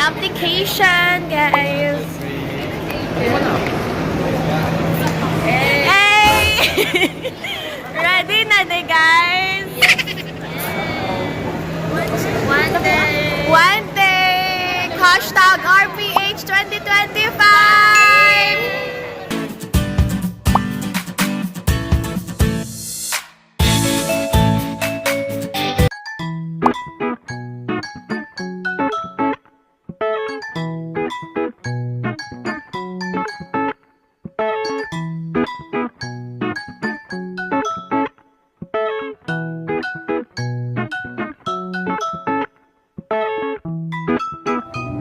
application, guys. Hey! Ready na de, guys? One day! Hashtag RPH 2025!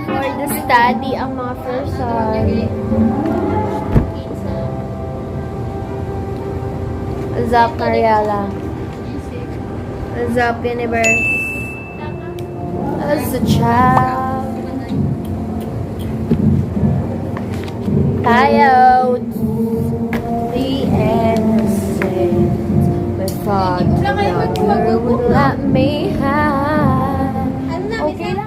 For the study, ang mga person. What's up, Mariela? What's up, Universe? As a child, tayo, the innocent, my father would let me have. Okay lang.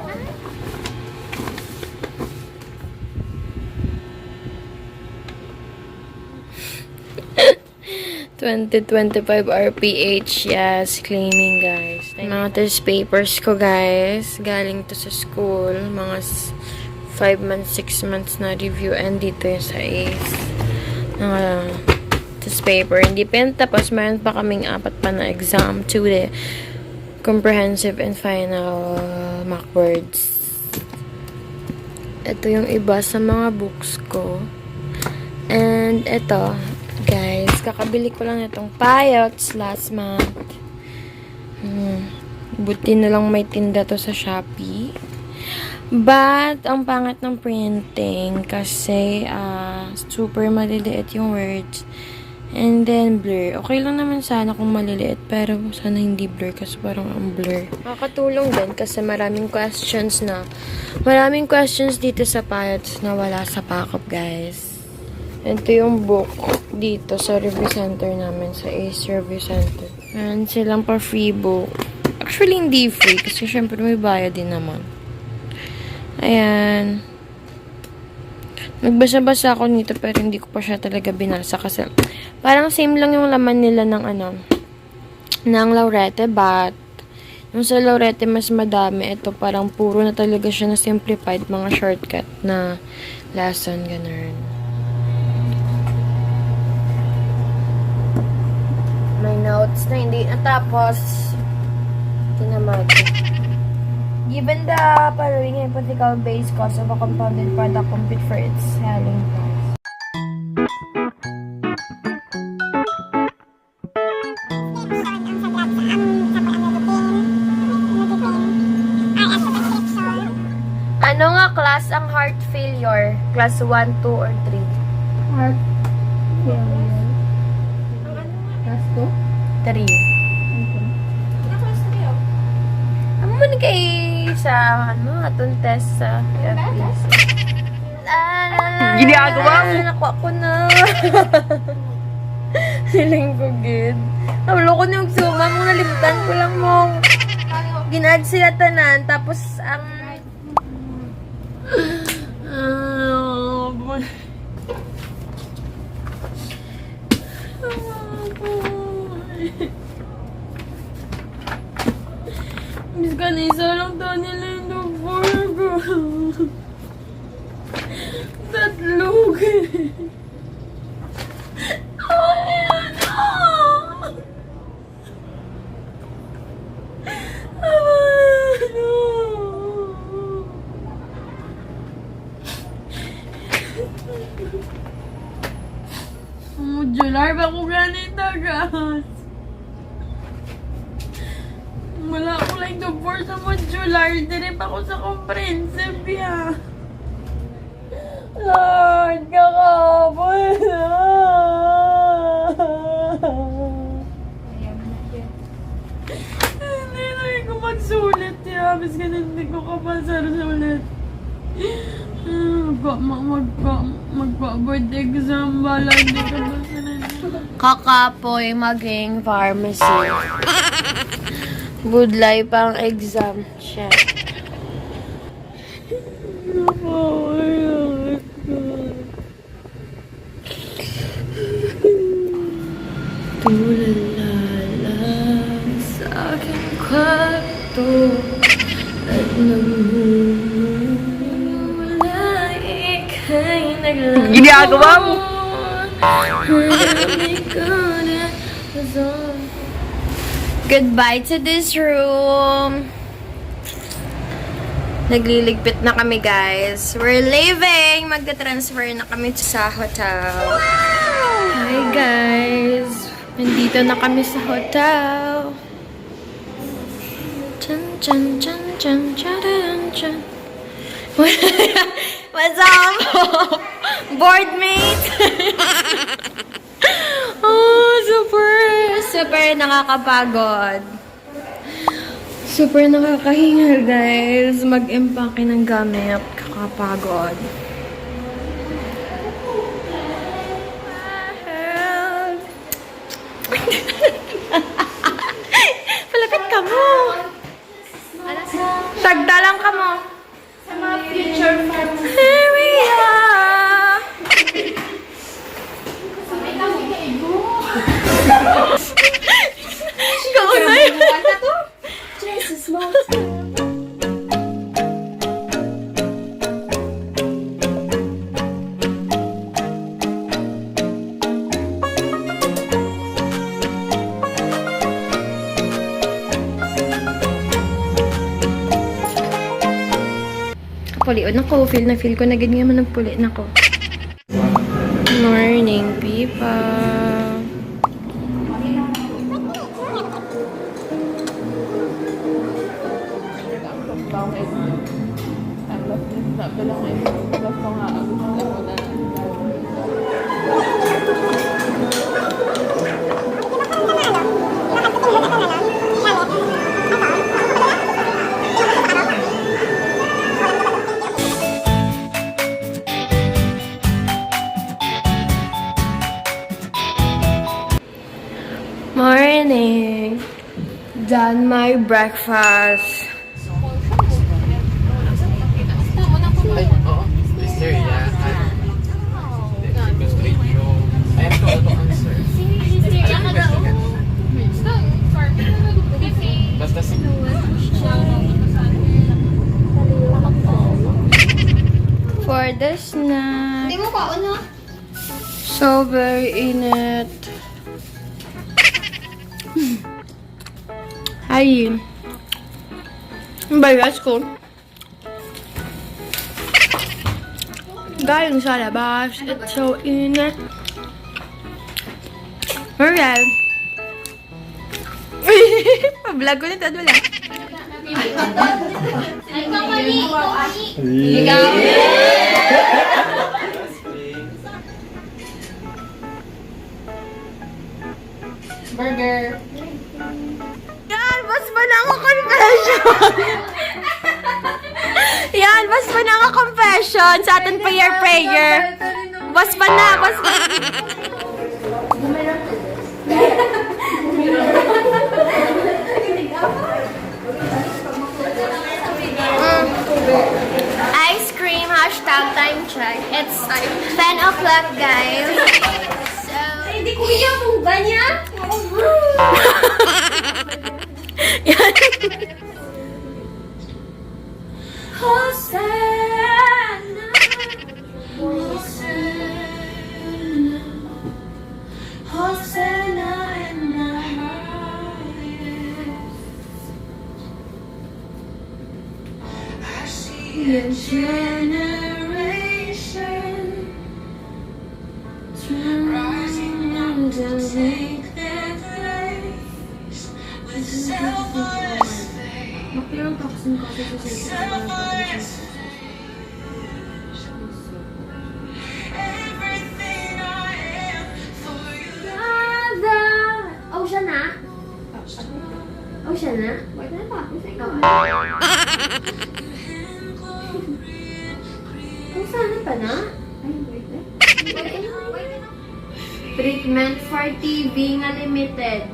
2025 RPH, yes, claiming, guys. Mga test papers ko, guys. Galing to sa school. Mga 5 months, 6 months na review. And dito yung sa ACE. Mga test paper. Hindi pa yan tapos. Mayroon pa kaming 4 pa na exam to the comprehensive and final mock words. Ito yung iba sa mga books ko. And ito, guys, kakabili ko lang itong payots last month. Buti na lang may tinda to sa Shopee. But, ang pangit ng printing kasi super maliliit yung words. And then, blur. Okay lang naman sana kung maliliit, pero sana hindi blur kasi parang ang blur. Makakatulong din kasi maraming questions dito sa payots na wala sa pack-up, guys. Ito yung book dito sa review center namin, sa ACE Review Center. And silang pa free book. Actually, hindi free kasi syempre may bayad din naman. Ayan. Nagbasa-basa ako nito pero hindi ko pa siya talaga binasa kasi parang same lang yung laman nila ng ng Laurette, but yung sa Laurette mas madami. Ito parang puro na talaga siya na simplified, mga shortcut na lesson, ganun. May notes na hindi natapos. Tinamag. Given the following hypothetical base cost of a compounded product, compute for its selling price. Ano nga class ang heart failure? Class 1, 2, or 3? Heart failure. Class 2? 3. Ano man kay sa atong test sa FBC? Ginagawa mo? Nakuha ko na. Siling ko, good. Nawala ko na yung suma mo. Nalimutan ko lang mo. Ginaad sila tanan. Tapos, ang... Miss Kanisa lang daw nila yung burger. Tatlog. Modular ba ko ganito, guys? Wala ko like the four sa modular. Direp ako sa comprehensive, ya. Lord, kakapon na. Hindi ko magsulit, ya. Bis ka hindi ko kapasar sa ulit. Magpa-board exam. Bala, hindi ka ba kakapoy maging pharmacy. Good life pang exam. Shit. Tulala sa aking kwarto at nagmumula ika'y naglalaro. Ginagawa mo! Goodbye to this room. Nagliligpit na kami, guys. We're leaving. Magta-transfer na kami sa hotel. Hi, guys. Nandito na kami sa hotel. Chan, chan, chan, chan, chan, chan. What's up? Board mate? Oh, super nakakapagod. Super nakakahingal, guys. Mag-empake ng gamit. Kakapagod. Malapit ka mo. Tagdalang ka mo. Sa mga future farms. Here we are. Ikaw na yun. Jesus, mo. Puliod na ko. Feel ko na ganyan man nagpuli na ko. Morning, people. Morning. Done my breakfast. Mister, yeah. Gusto niyo. I have to answer. Basta si... For the snack. Hindi mo pa, ano? So very init. Ay. Ang bayas ko. Galing sa labas. It's so init. Alright. Pa-vlog ko nito. Wala. Ikaw mali! Ikaw! Burger! Yan, mas pa na ako confession. Yan, mas pa na ako confession sa ating prayer. Mas pa na. Ice cream, #time check. It's 10 o'clock, guys. So, Hindi ko yung tuba niya! yan. Hosanna! Hosanna in the highest. Your generation rising up to take their place with selfless faith. Selfless everything I am for you. Ocean na? Ocean na? Wait na pa. Ikaw. Kung saan pa na? Ay, wait na. Treatment for TB nga limited.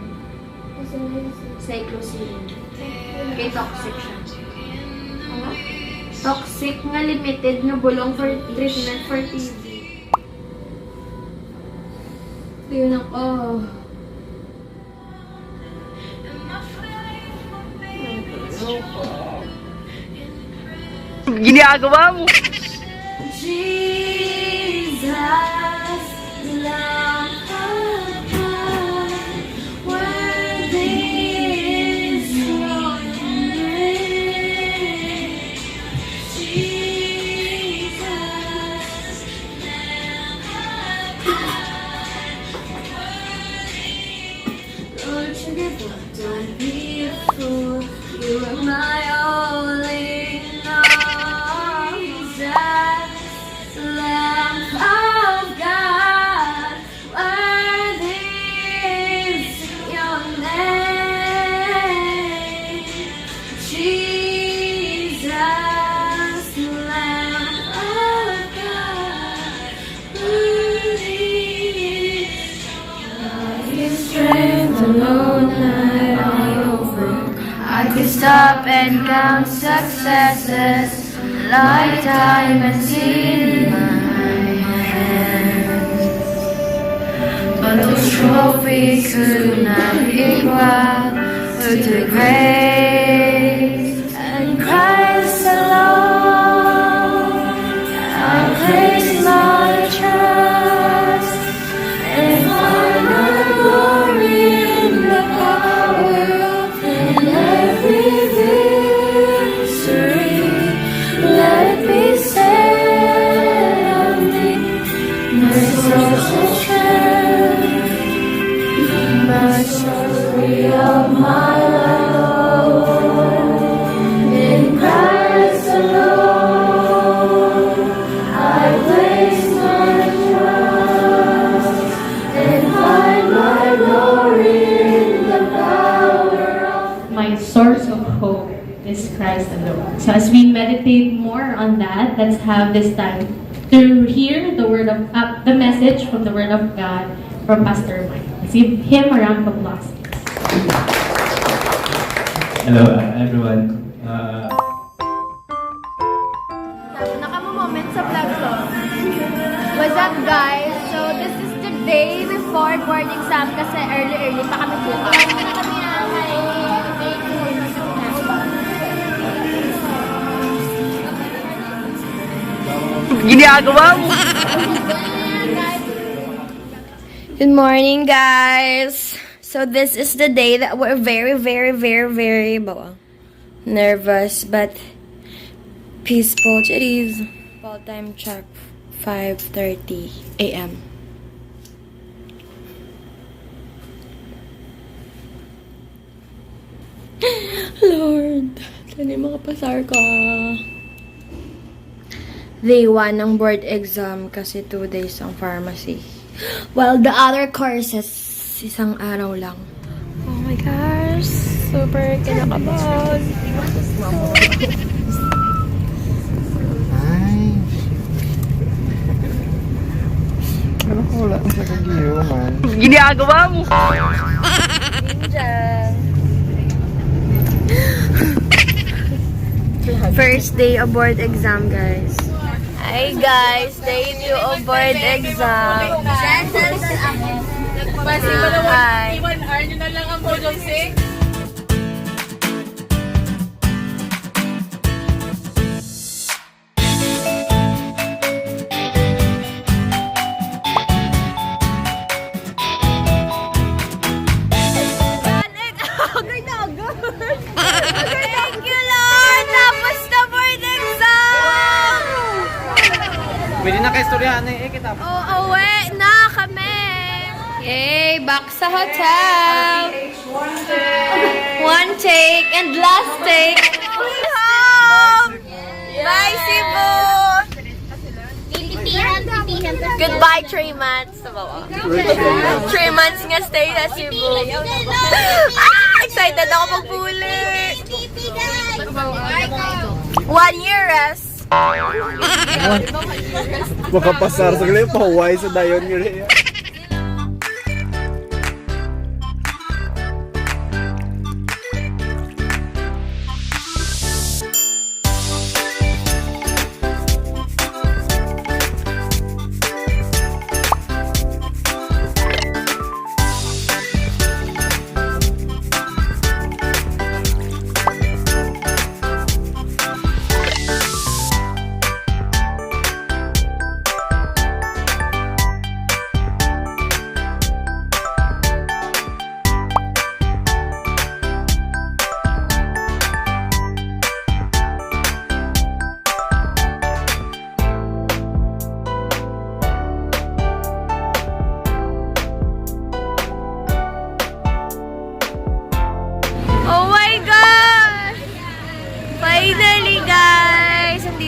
Cyclosin. Kay toxic siya. Toxic nga limited nga bulong for treatment for TV. Yun ako. Ginagawa mo! Jesus, Lamb of God, worthy is your name. Jesus, Lamb of God, Lord, together, don't be a fool. You are my only love. Jesus, Lamb of God, worthy is your name. Jesus, Lamb of God, worthy is His strength alone I overcome. I could stop and count successes, lifetime and in my hands. But those trophies could not equal to the grace and Christ alone. I place my trust and find my glory in the power of in every victory. Let me stand on thee, my soul's strength, my story of my Lord. In Christ alone, I place my trust and find my glory in the power of My source of hope is Christ alone. So as we meditate more on that, let's have this time to hear the word of the message from the Word of God from Pastor Mike. Let's give him a round of applause. Hello, everyone. Naka-moment sa vlog ko. What's up, guys? So, this is the day before board exam kasi early pa kami bukas. Na kami na may Ginagawa mo! Good morning, guys! So this is the day that we're very nervous but peaceful. It is fall time check 5:30 a.m. Lord, sana makapasar ka. Day 1 ng board exam kasi 2 days ang pharmacy. While the other courses, isang araw lang. Oh my gosh, super kinakabahan. Ay. Ano ko wala sa kagiyo, man? Ginagawa mo! First day of board exam, guys. Hi guys, day 2 of board exam. Hi. Thank you, Lord! Tapos na board exam! Pwede na kayo istoryahan eh, kita. Uwi na kami! Yay! Back sa hotel! One take and last take! We home! Bye, Cebu! Goodbye, 3 months. 3 months nga stay na Cebu. Excited ako magbuli! 1 year rest. Makapasar sa gali, pahuway sa dayon gali.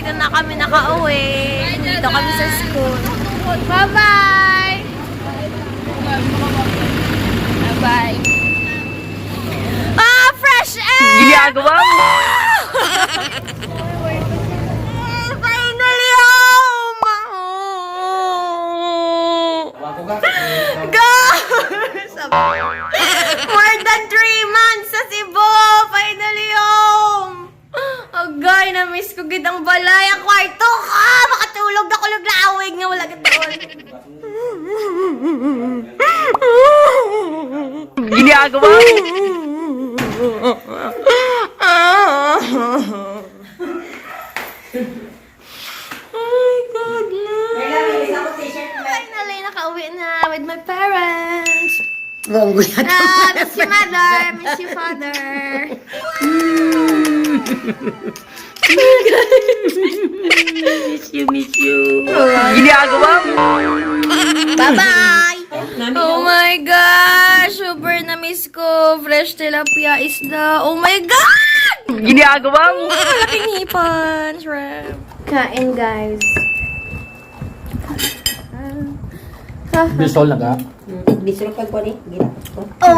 dito na kami nakauwi. Dito kami sa school. Bye-bye! Bye-bye. Ah, fresh air! Ginagawa mo! Finally home! Guys! More than 3 months sa Cebu! Finally home! Agay, na-miss ko gitang balay. Ang kwarto ka! Makatulog na kulog na awig nga wala gitoon. Ginagawa mo! Oh my goodness! Finally, nakauwi na with my parents. Miss you, mother. Miss you, father. Miss you. Ginagawa mo! Bye-bye! Oh my gosh! Super na-miss ko. Fresh tilapia isda. Oh my God! Ginagawa mo! Malaking hipan. Shrimp. Kain, guys. Bisol na ka?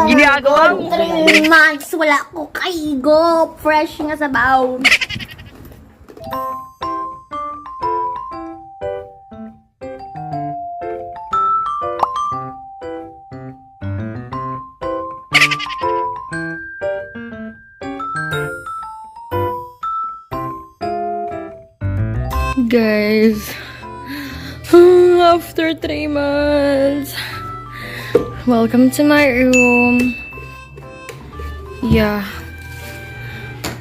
Ginagawa mo! 3 months, wala ko kaigo. Fresh nga sa baon. Guys, after 3 months, welcome to my room. Yeah.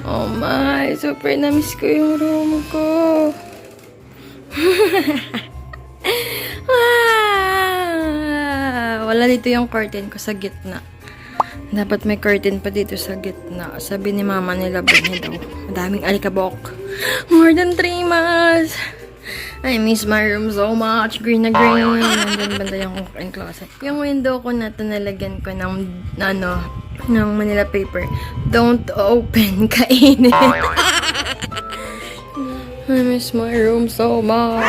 Oh my, super na-miss ko yung room ko. Wala dito yung curtain ko sa gitna. Dapat may curtain pa dito sa gitna. Sabi ni mama nila, niya daw. Madaming alikabok. More than 3 months. I miss my room so much. Green na green. Nandun banda yung walk-in closet. Yung window ko na nalagyan ko ng, ng Manila paper. Don't open. Kainin. I miss my room so much.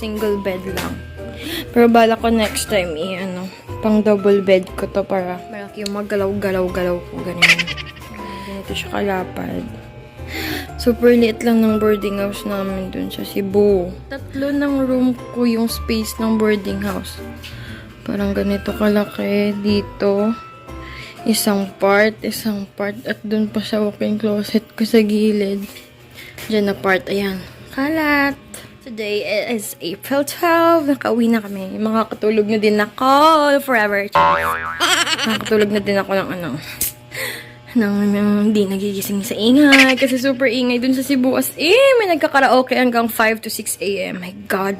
Single bed lang. Pero bala ko next time pang double bed ko to para malaki yung maggalaw-galaw-galaw ko. Ganyan. Ganito siya kalapad. Super liit lang ng boarding house namin dun sa Cebu. 3 ng room ko yung space ng boarding house. Parang ganito kalaki dito. Isang part, at dun pa sa walk-in closet ko sa gilid. Diyan na part, ayan. Kalat! Today is April 12. Nakauwi na kami. Makakatulog na din ako forever. Makakatulog na din ako ng hindi nagigising sa ingay. Kasi super ingay dun sa Cebu. As may nagkakaraoke hanggang 5 to 6 a.m. My God.